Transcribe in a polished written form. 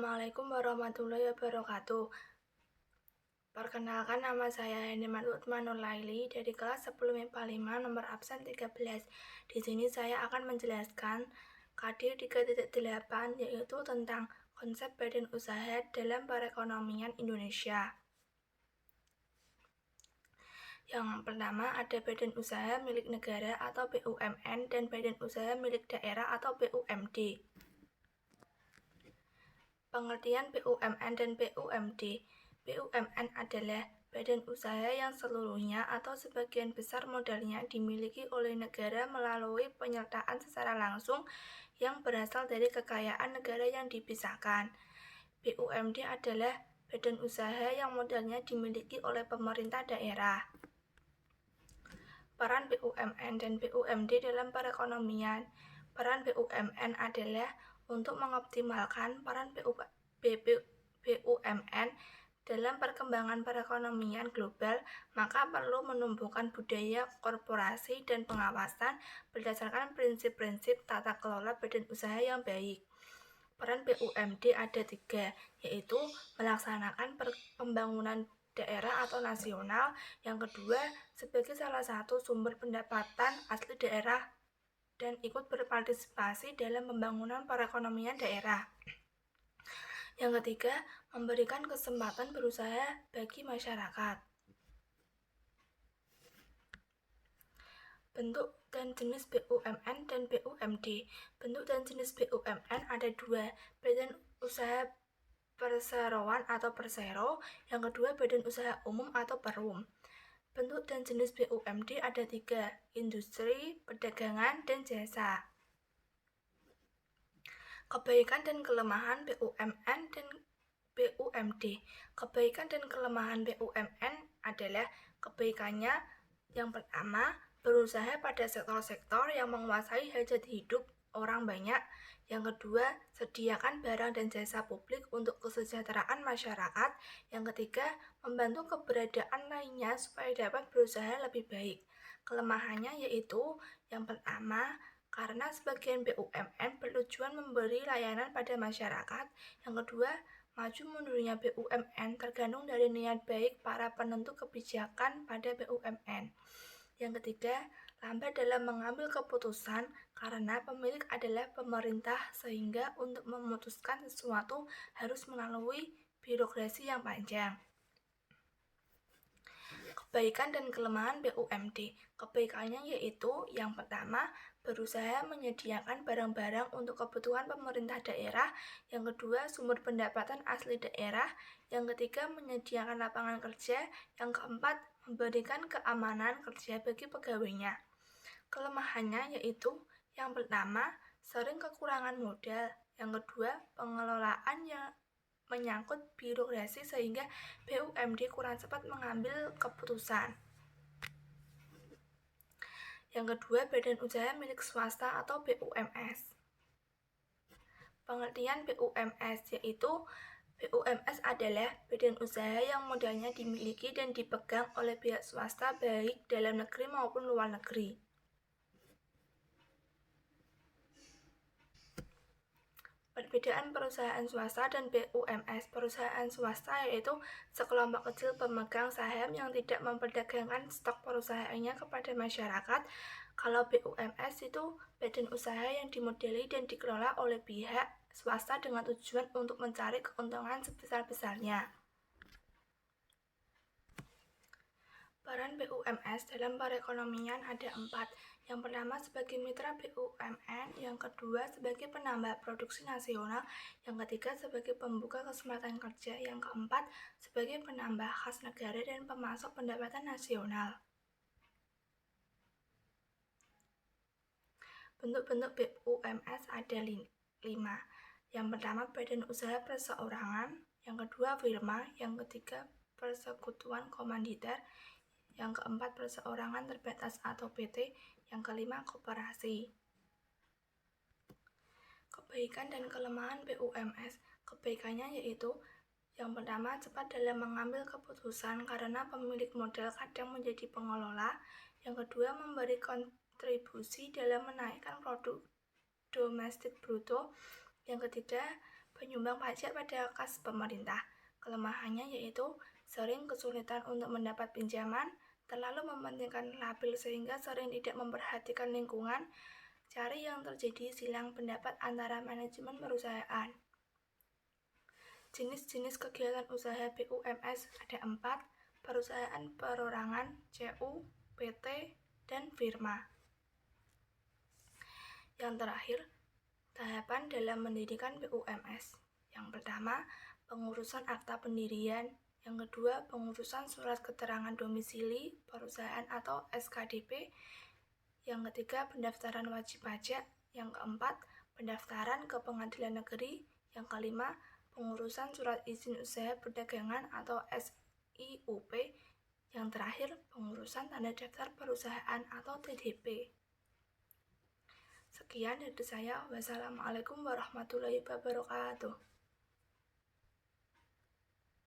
Assalamualaikum warahmatullahi wabarakatuh. Perkenalkan, nama saya Hendiman Utmanulaili dari kelas 10 MIPA 5 nomor absen 13. Di sini saya akan menjelaskan KD 3.8 yaitu tentang konsep badan usaha dalam perekonomian Indonesia. Yang pertama ada badan usaha milik negara atau BUMN dan badan usaha milik daerah atau BUMD. Pengertian BUMN dan BUMD. BUMN adalah badan usaha yang seluruhnya atau sebagian besar modalnya dimiliki oleh negara melalui penyertaan secara langsung yang berasal dari kekayaan negara yang dipisahkan. BUMD adalah badan usaha yang modalnya dimiliki oleh pemerintah daerah. Peran BUMN dan BUMD dalam perekonomian. Peran BUMN adalah untuk mengoptimalkan peran BUMN dalam perkembangan perekonomian global, maka perlu menumbuhkan budaya korporasi dan pengawasan berdasarkan prinsip-prinsip tata kelola badan usaha yang baik. Peran BUMD ada 3, yaitu melaksanakan pembangunan daerah atau nasional. Yang kedua, sebagai salah satu sumber pendapatan asli daerah dan ikut berpartisipasi dalam pembangunan perekonomian daerah. Yang ketiga, memberikan kesempatan berusaha bagi masyarakat. Bentuk dan jenis BUMN dan BUMD. Bentuk dan jenis BUMN ada 2, badan usaha perseroan atau persero, yang kedua badan usaha umum atau perum. Bentuk dan jenis BUMD ada 3, industri, perdagangan, dan jasa. Kebaikan dan kelemahan BUMN dan BUMD. Kebaikan dan kelemahan BUMN adalah kebaikannya yang pertama, berusaha pada sektor-sektor yang menguasai hajat hidup orang banyak. Yang kedua, sediakan barang dan jasa publik untuk kesejahteraan masyarakat. Yang ketiga, membantu keberadaan lainnya supaya dapat berusaha lebih baik. Kelemahannya yaitu yang pertama, karena sebagian BUMN bertujuan memberi layanan pada masyarakat. Yang kedua, maju mundurnya BUMN tergantung dari niat baik para penentu kebijakan pada BUMN. Yang ketiga, lambat dalam mengambil keputusan karena pemilik adalah pemerintah sehingga untuk memutuskan sesuatu harus melalui birokrasi yang panjang. Kebaikan dan kelemahan BUMD. Kebaikannya yaitu yang pertama, berusaha menyediakan barang-barang untuk kebutuhan pemerintah daerah. Yang kedua, sumber pendapatan asli daerah. Yang ketiga, menyediakan lapangan kerja. Yang keempat, memberikan keamanan kerja bagi pegawainya. Kelemahannya yaitu yang pertama, sering kekurangan modal. Yang kedua, pengelolaan yang menyangkut birokrasi sehingga BUMD kurang cepat mengambil keputusan. Yang kedua, badan usaha milik swasta atau BUMS. Pengertian BUMS yaitu BUMS adalah badan usaha yang modalnya dimiliki dan dipegang oleh pihak swasta baik dalam negeri maupun luar negeri. Perbedaan perusahaan swasta dan BUMS. Perusahaan swasta yaitu sekelompok kecil pemegang saham yang tidak memperdagangkan stok perusahaannya kepada masyarakat. Kalau BUMS itu badan usaha yang dimodeli dan dikelola oleh pihak swasta dengan tujuan untuk mencari keuntungan sebesar-besarnya. Peran BUMS dalam perekonomian ada 4. Yang pertama sebagai mitra BUMN, yang kedua sebagai penambah produksi nasional, yang ketiga sebagai pembuka kesempatan kerja, yang keempat sebagai penambah kas negara dan pemasok pendapatan nasional. Bentuk-bentuk BUMS ada 5. Yang pertama badan usaha perseorangan, yang kedua firma, yang ketiga persekutuan komanditer, yang keempat perseorangan terbatas atau PT, yang kelima koperasi. Kebaikan dan kelemahan BUMS. Kebaikannya yaitu yang pertama, cepat dalam mengambil keputusan karena pemilik modal kadang menjadi pengelola. Yang kedua, memberi kontribusi dalam menaikkan produk domestik bruto. Yang ketiga, penyumbang pajak pada kas pemerintah. Kelemahannya yaitu sering kesulitan untuk mendapat pinjaman, terlalu mementingkan labil sehingga sering tidak memperhatikan lingkungan, cari yang terjadi silang pendapat antara manajemen perusahaan. Jenis-jenis kegiatan usaha BUMS ada 4, perusahaan perorangan, CU, PT, dan firma. Yang terakhir, tahapan dalam mendirikan BUMS. Yang pertama, pengurusan akta pendirian. Yang kedua, pengurusan surat keterangan domisili perusahaan atau SKDP. Yang ketiga, pendaftaran wajib pajak. Yang keempat, pendaftaran ke pengadilan negeri. Yang kelima, pengurusan surat izin usaha perdagangan atau SIUP. Yang terakhir, pengurusan tanda daftar perusahaan atau TDP. Sekian dari saya. Wassalamualaikum warahmatullahi wabarakatuh.